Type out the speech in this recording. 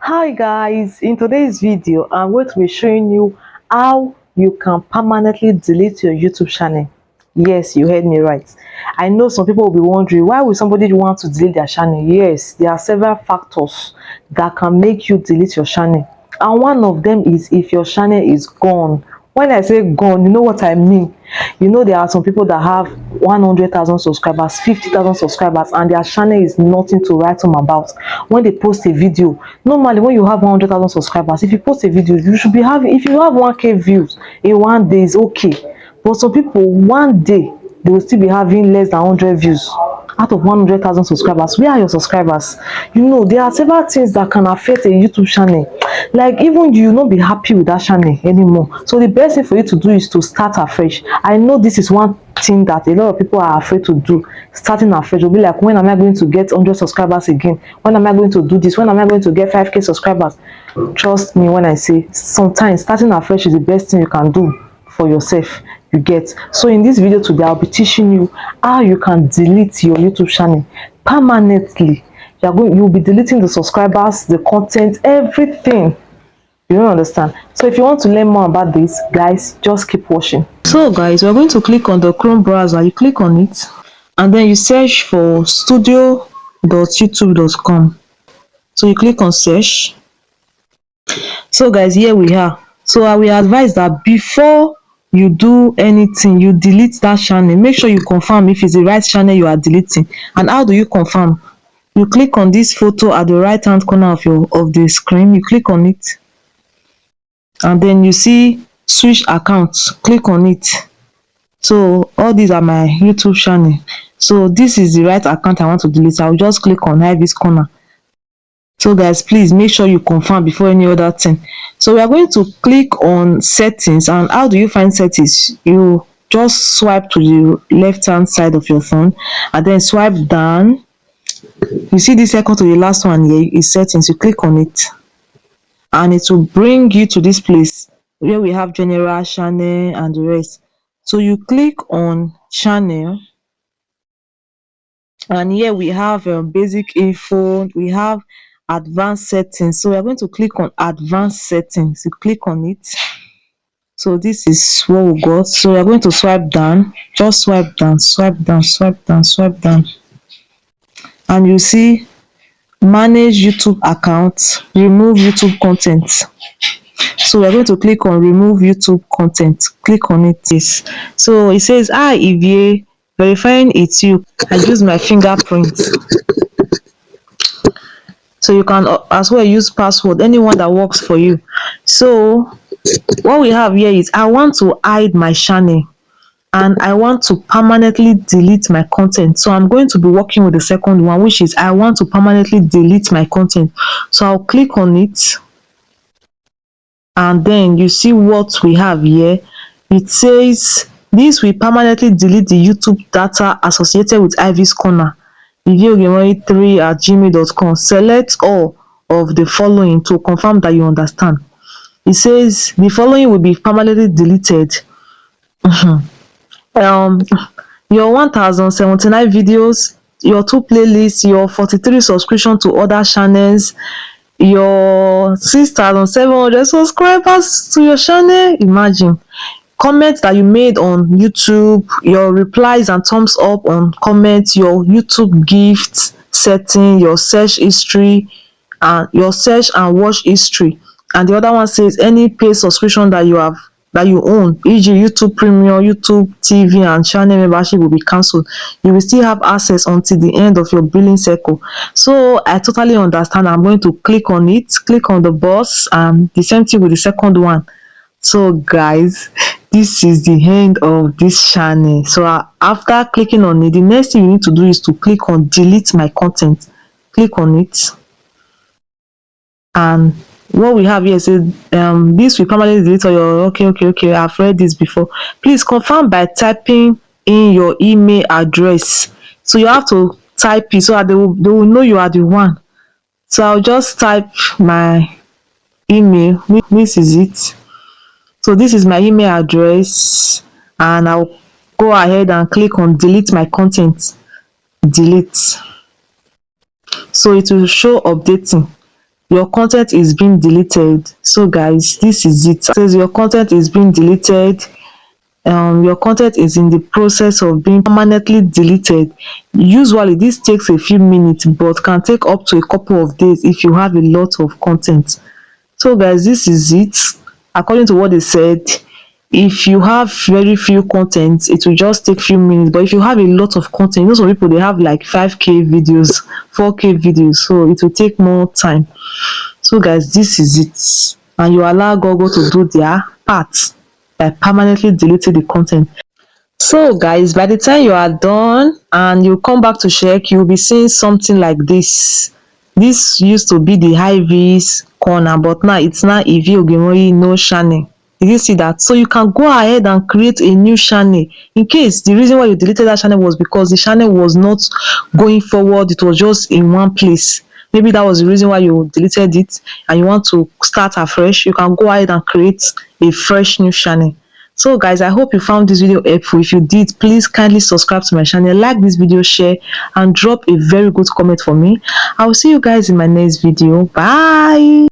Hi guys, in today's video I'm going to be showing you how you can permanently delete your YouTube channel. Yes, you heard me right. I know some people will be wondering, why would somebody want to delete their channel? Yes, there are several factors that can make you delete your channel, and one of them is if your channel is gone. When I say gone, you know what I mean. You know, there are some people that have 100,000 subscribers, 50,000 subscribers, and their channel is nothing to write home about. When they post a video, normally when you have 100,000 subscribers, if you post a video, you should be having, if you have 1k views in one day, is okay. But some people, one day they will still be having less than 100 views out of 100,000 subscribers. Where are your subscribers? You know, there are several things that can affect a YouTube channel. Like, even you will not be happy with that channel anymore. So the best thing for you to do is to start afresh. I know this is one thing that a lot of people are afraid to do. Starting afresh will be like, when am I going to get 100 subscribers again? When am I going to do this? When am I going to get 5k subscribers? Trust me when I say, sometimes starting afresh is the best thing you can do for yourself. You get. So in this video today, I'll be teaching you how you can delete your YouTube channel permanently. You'll be deleting the subscribers, the content, everything. You don't understand. So if you want to learn more about this, guys, just keep watching. So guys, we're going to click on the Chrome browser. You click on it and then you search for studio.youtube.com. So you click on search. So guys, here we are. So I will advise that before you do anything, you delete that channel, make sure you confirm if it's the right channel you are deleting. And how do you confirm? You click on this photo at the right hand corner of the screen. You click on it and then you see switch accounts. Click on it. So all these are my YouTube channel. So this is the right account I want to delete. I'll just click on Ivy's corner. So guys, please make sure you confirm before any other thing. So we are going to click on settings. And how do you find settings? You just swipe to the left hand side of your phone and then swipe down. You see the second to the last one here is settings. You click on it and it will bring you to this place where we have general, channel and the rest. So you click on channel and here we have basic info, we have advanced settings. So we are going to click on advanced settings. You click on it. So this is what we got. So we are going to swipe down. Just swipe down, swipe down, swipe down, swipe down, and you see manage YouTube account, remove YouTube content. So we're going to click on remove YouTube content. Click on it. Yes. So it says, hi Ivie, verifying it's you. I use my fingerprint. So you can as well use password, anyone that works for you. So what we have here is, I want to hide my channel and I want to permanently delete my content. So I'm going to be working with the second one, which is I want to permanently delete my content. So I'll click on it and then you see what we have here. It says this will permanently delete the YouTube data associated with Ivy's corner, iviogemoy3@gmail.com. Select all of the following to confirm that you understand. It says the following will be permanently deleted. Your 1079 videos, your 2 playlists, your 43 subscription to other channels, your 6,700 subscribers to your channel. Imagine comments that you made on YouTube, your replies and thumbs up on comments, your YouTube gifts setting, your search history, and your search and watch history. And the other one says any paid subscription that you own, e.g. YouTube Premium, YouTube TV and channel membership will be cancelled. You will still have access until the end of your billing cycle. So I totally understand. I'm going to click on it, click on the box, and the same thing with the second one. So guys, this is the end of this channel. So after clicking on it, the next thing you need to do is to click on delete my content. Click on it, and what we have here is this will permanently delete all your okay, I've read this before. Please confirm by typing in your email address. So you have to type it so that they will know you are the one. So I'll just type my email. This is it. So this is my email address and I'll go ahead and click on delete my content. Delete. So it will show updating. your content is being deleted. So guys, this is it. It says your content is being deleted. Your content is in the process of being permanently deleted. Usually this takes a few minutes but can take up to a couple of days if you have a lot of content. So guys, this is it. According to what they said, if you have very few content, it will just take few minutes, but if you have a lot of content, you know, some people they have like 5k videos, 4k videos, so it will take more time. So guys, this is it, and you allow Google to do their part by permanently deleting the content. So guys, by the time you are done and you come back to check, you'll be seeing something like this. This used to be the high vis corner, but now it's now Ivy Ogimori no channel. Did you see that? So you can go ahead and create a new channel. In case the reason why you deleted that channel was because the channel was not going forward, it was just in one place. Maybe that was the reason why you deleted it and you want to start afresh. You can go ahead and create a fresh new channel. So guys, I hope you found this video helpful. If you did, please kindly subscribe to my channel, like this video, share, and drop a very good comment for me. I will see you guys in my next video. Bye.